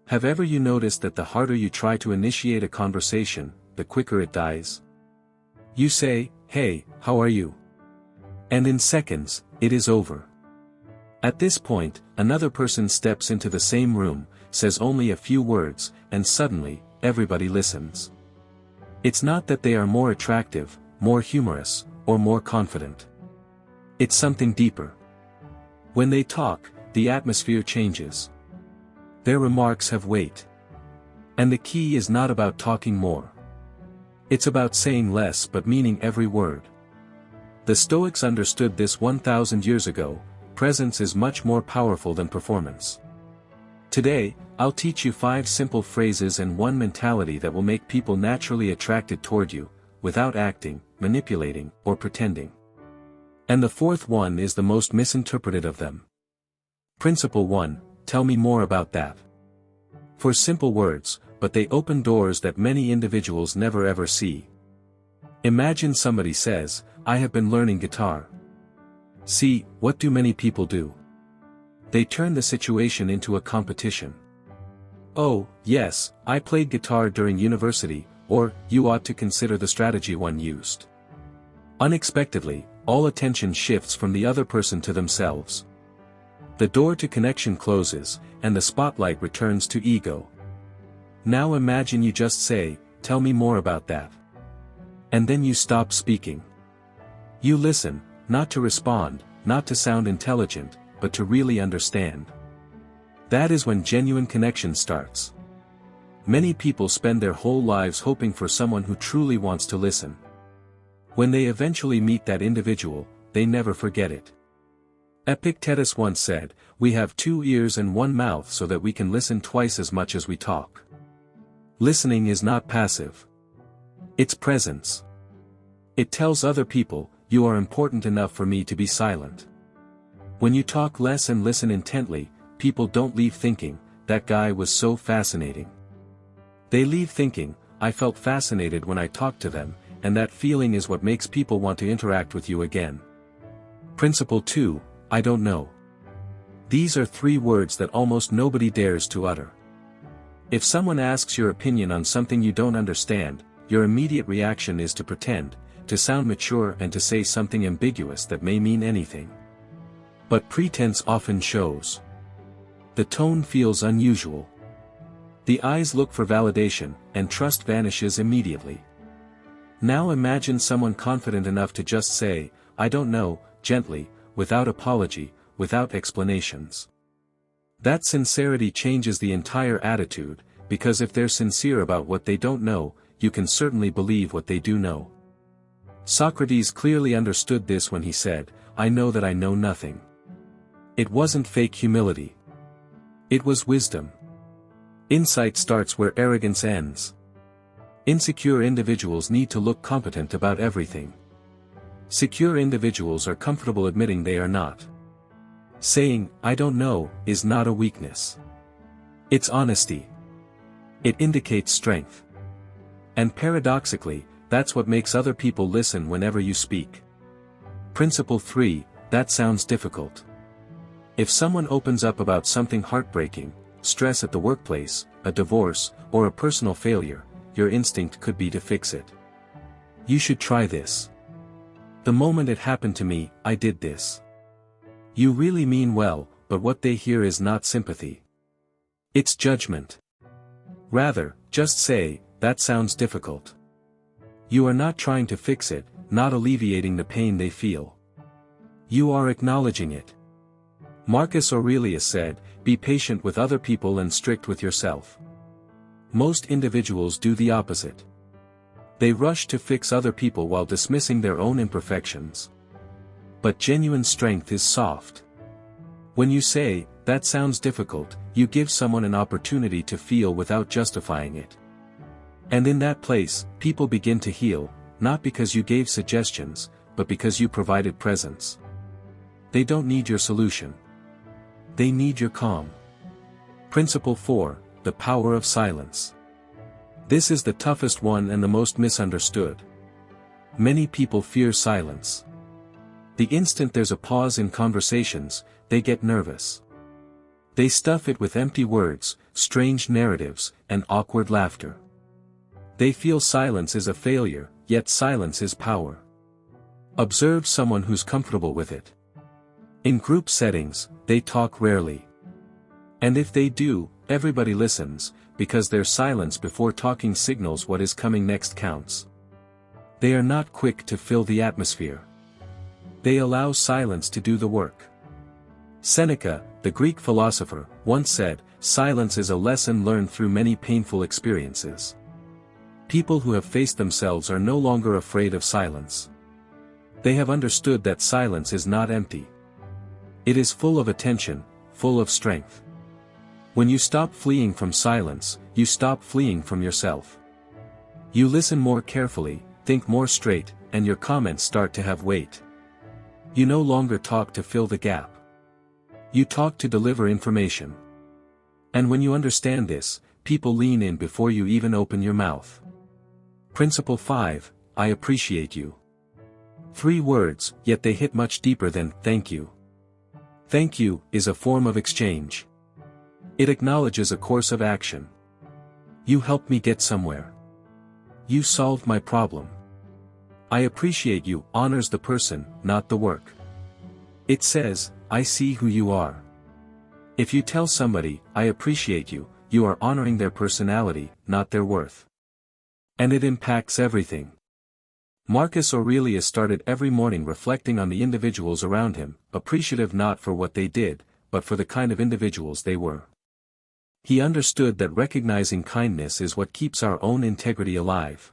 Have ever you noticed that the harder you try to initiate a conversation, the quicker it dies? You say, "Hey, how are you?" And in seconds, it is over. At this point, another person steps into the same room, says only a few words, and suddenly, everybody listens. It's not that they are more attractive, more humorous, or more confident. It's something deeper. When they talk, the atmosphere changes. Their remarks have weight. And the key is not about talking more. It's about saying less but meaning every word. The Stoics understood this 1,000 years ago. Presence is much more powerful than performance. Today, I'll teach you 5 simple phrases and one mentality that will make people naturally attracted toward you, without acting, manipulating, or pretending. And the 4th one is the most misinterpreted of them. Principle 1, tell me more about that. For simple words, but they open doors that many individuals never ever see. Imagine somebody says, "I have been learning guitar." See, what do many people do? They turn the situation into a competition. "Oh, yes, I played guitar during university," or, "You ought to consider the strategy one used." Unexpectedly, all attention shifts from the other person to themselves. The door to connection closes, and the spotlight returns to ego. Now imagine you just say, "Tell me more about that." And then you stop speaking. You listen, not to respond, not to sound intelligent, but to really understand. That is when genuine connection starts. Many people spend their whole lives hoping for someone who truly wants to listen. When they eventually meet that individual, they never forget it. Epictetus once said, "We have 2 ears and 1 mouth so that we can listen twice as much as we talk." Listening is not passive. It's presence. It tells other people, "You are important enough for me to be silent." When you talk less and listen intently, people don't leave thinking, "That guy was so fascinating." They leave thinking, "I felt fascinated when I talked to them," and that feeling is what makes people want to interact with you again. Principle 2, I don't know. These are 3 words that almost nobody dares to utter. If someone asks your opinion on something you don't understand, your immediate reaction is to pretend, to sound mature and to say something ambiguous that may mean anything. But pretense often shows. The tone feels unusual. The eyes look for validation, and trust vanishes immediately. Now imagine someone confident enough to just say, "I don't know," gently, without apology, without explanations. That sincerity changes the entire attitude, because if they're sincere about what they don't know, you can certainly believe what they do know. Socrates clearly understood this when he said, "I know that I know nothing." It wasn't fake humility. It was wisdom. Insight starts where arrogance ends. Insecure individuals need to look competent about everything. Secure individuals are comfortable admitting they are not. Saying, "I don't know," is not a weakness. It's honesty. It indicates strength. And paradoxically, that's what makes other people listen whenever you speak. Principle 3, that sounds difficult. If someone opens up about something heartbreaking, stress at the workplace, a divorce, or a personal failure, your instinct could be to fix it. "You should try this. The moment it happened to me, I did this." You really mean well, but what they hear is not sympathy. It's judgment. Rather, just say, "That sounds difficult." You are not trying to fix it, not alleviating the pain they feel. You are acknowledging it. Marcus Aurelius said, "Be patient with other people and strict with yourself." Most individuals do the opposite. They rush to fix other people while dismissing their own imperfections. But genuine strength is soft. When you say, "That sounds difficult," you give someone an opportunity to feel without justifying it. And in that place, people begin to heal, not because you gave suggestions, but because you provided presence. They don't need your solution. They need your calm. Principle 4, the power of silence. This is the toughest one and the most misunderstood. Many people fear silence. The instant there's a pause in conversations, they get nervous. They stuff it with empty words, strange narratives, and awkward laughter. They feel silence is a failure, yet silence is power. Observe someone who's comfortable with it. In group settings, they talk rarely. And if they do, everybody listens, because their silence before talking signals what is coming next counts. They are not quick to fill the atmosphere. They allow silence to do the work. Seneca, the Greek philosopher, once said, "Silence is a lesson learned through many painful experiences." People who have faced themselves are no longer afraid of silence. They have understood that silence is not empty. It is full of attention, full of strength. When you stop fleeing from silence, you stop fleeing from yourself. You listen more carefully, think more straight, and your comments start to have weight. You no longer talk to fill the gap. You talk to deliver information. And when you understand this, people lean in before you even open your mouth. Principle 5, I appreciate you. 3 words, yet they hit much deeper than thank you. Thank you is a form of exchange. It acknowledges a course of action. You helped me get somewhere. You solved my problem. I appreciate you honors the person, not the work. It says, I see who you are. If you tell somebody, I appreciate you, you are honoring their personality, not their worth. And it impacts everything. Marcus Aurelius started every morning reflecting on the individuals around him, appreciative not for what they did, but for the kind of individuals they were. He understood that recognizing kindness is what keeps our own integrity alive.